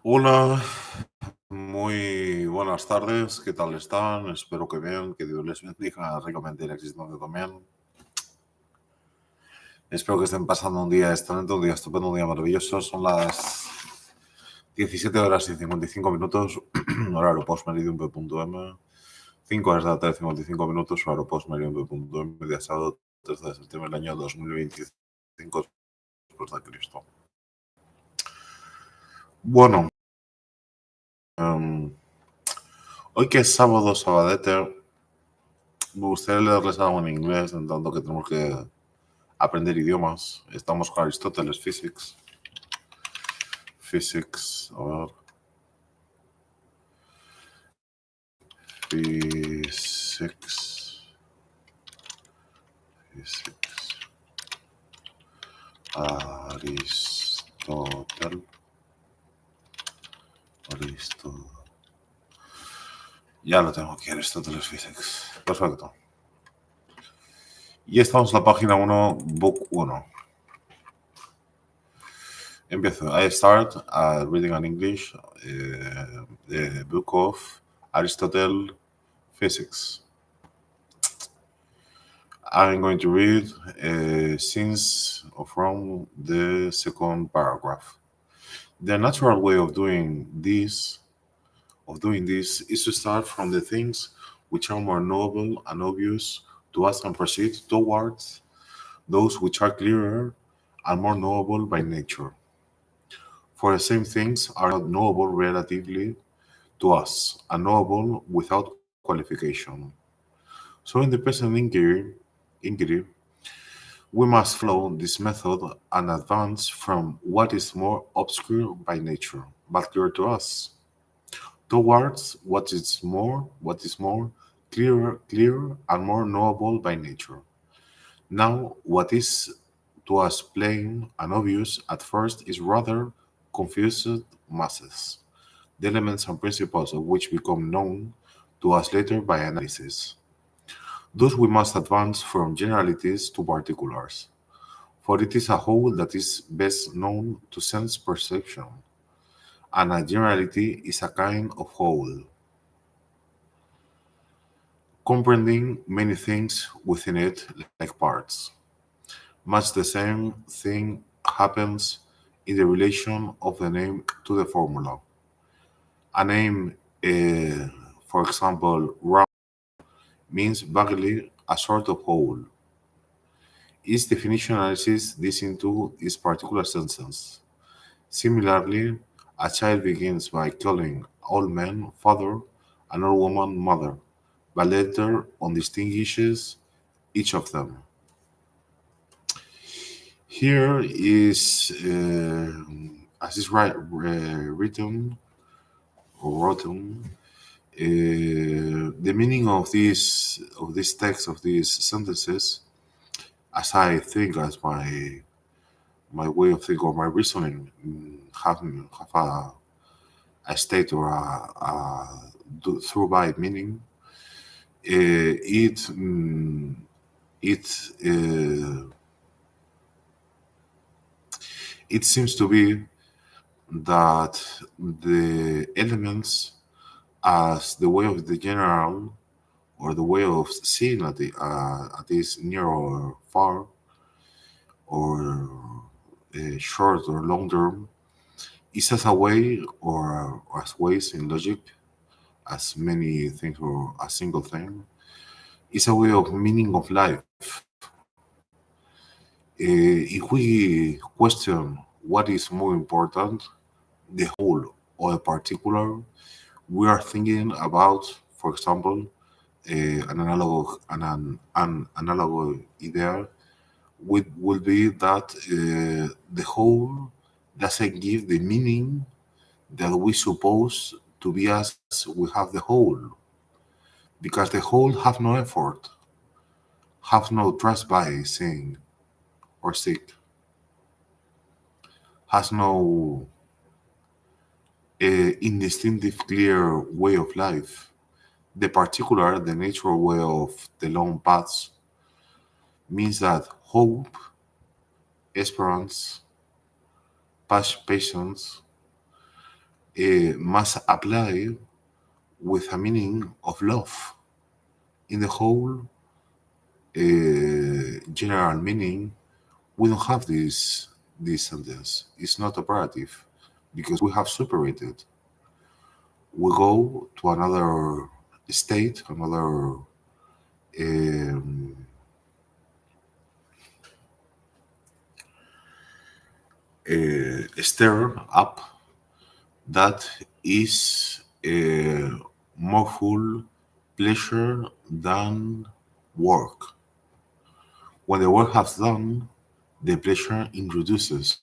Hola, muy buenas tardes, ¿qué tal están? Espero que bien, que Dios les bendiga ricamente y la existencia también. Espero que estén pasando un día excelente, un día estupendo, un día maravilloso. Son las 17 horas y 55 minutos, horario postmeridium.m, 5 horas de la tarde, 55 minutos, horario postmeridium.m, día sábado 3 de septiembre del año 2025 después de Cristo. Bueno, hoy que es sábado, sabadete, me gustaría leerles algo en inglés, en tanto que tenemos que aprender idiomas. Estamos con Aristóteles, Physics. Physics, a ver. Physics. Physics. Aristóteles. Ya lo tengo aquí, Aristóteles Physics. Perfecto. Y estamos en la página 1, Book 1. Empiezo. I start reading in English the book of Aristotle Physics. I'm going to read since from the second paragraph. The natural way of doing this is to start from the things which are more knowable and obvious to us and proceed towards those which are clearer and more knowable by nature. For the same things are not knowable relatively to us and knowable without qualification. So in the present inquiry, we must follow this method and advance from what is more obscure by nature, but clear to us, towards what is more clearer and more knowable by nature. Now, what is to us plain and obvious at first is rather confused masses, the elements and principles of which become known to us later by analysis. Thus, we must advance from generalities to particulars, for it is a whole that is best known to sense perception, and a generality is a kind of whole, comprehending many things within it like parts. Much the same thing happens in the relation of the name to the formula. A name, for example, round, means vaguely a sort of whole. Its definition analyzes this into its particular sentence. Similarly, a child begins by calling all men father and all women mother, but later on distinguishes each of them. Here is, as is written or written, the meaning of this text of these sentences, as I think, as my way of thinking or my reasoning, have a state or through by meaning. It it seems to be that the elements as the way of the general or the way of seeing at this near or far or short or long term is as a way or as ways in logic as many things or a single thing is a way of meaning of life. If we question what is more important, the whole or the particular, we are thinking about, for example, an analog idea will be that the whole doesn't give the meaning that we suppose to be as we have the whole, because the whole have no effort, have no trust by saying or seek, has no indistinctive clear way of life. The particular, the natural way of the long paths means that hope, esperance, patience must apply with a meaning of love. In the whole general meaning, we don't have this sentence. It's not operative because we have separated. We go to another state, another um, stair up that is more full pleasure than work. When the work has done, the pleasure introduces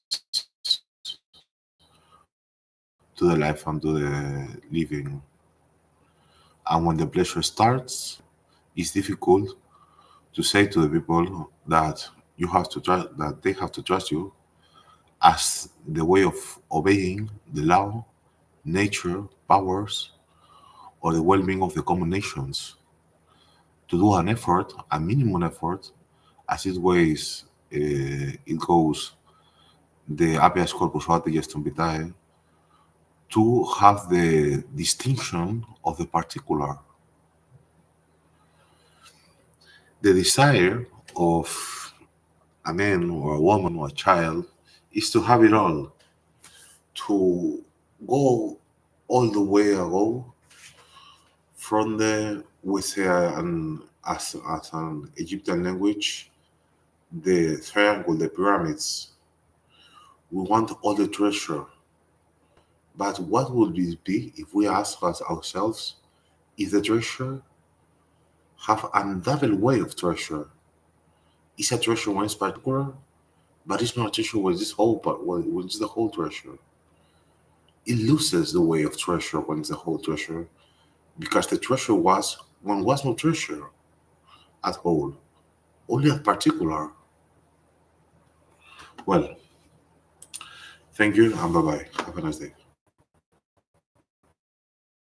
to the life and to the living. And when the pleasure starts, it's difficult to say to the people that you have to trust that they have to trust you as the way of obeying the law, nature, powers, or the well-being of the common nations. To do an effort, a minimum effort, as it goes the habeas corpus oate gestum vitae, to have the distinction of the particular. The desire of a man or a woman or a child is to have it all, to go all the way ago from the with as an Egyptian language, the triangle, the pyramids. We want all the treasure. But what would it be if we ask ourselves if the treasure have a double way of treasure? Is a treasure one is particular, but it's not a treasure when this whole part when it's the whole treasure. It loses the way of treasure when it's the whole treasure, because the treasure was when was no treasure at whole, only at particular. Well, thank you and bye bye. Have a nice day.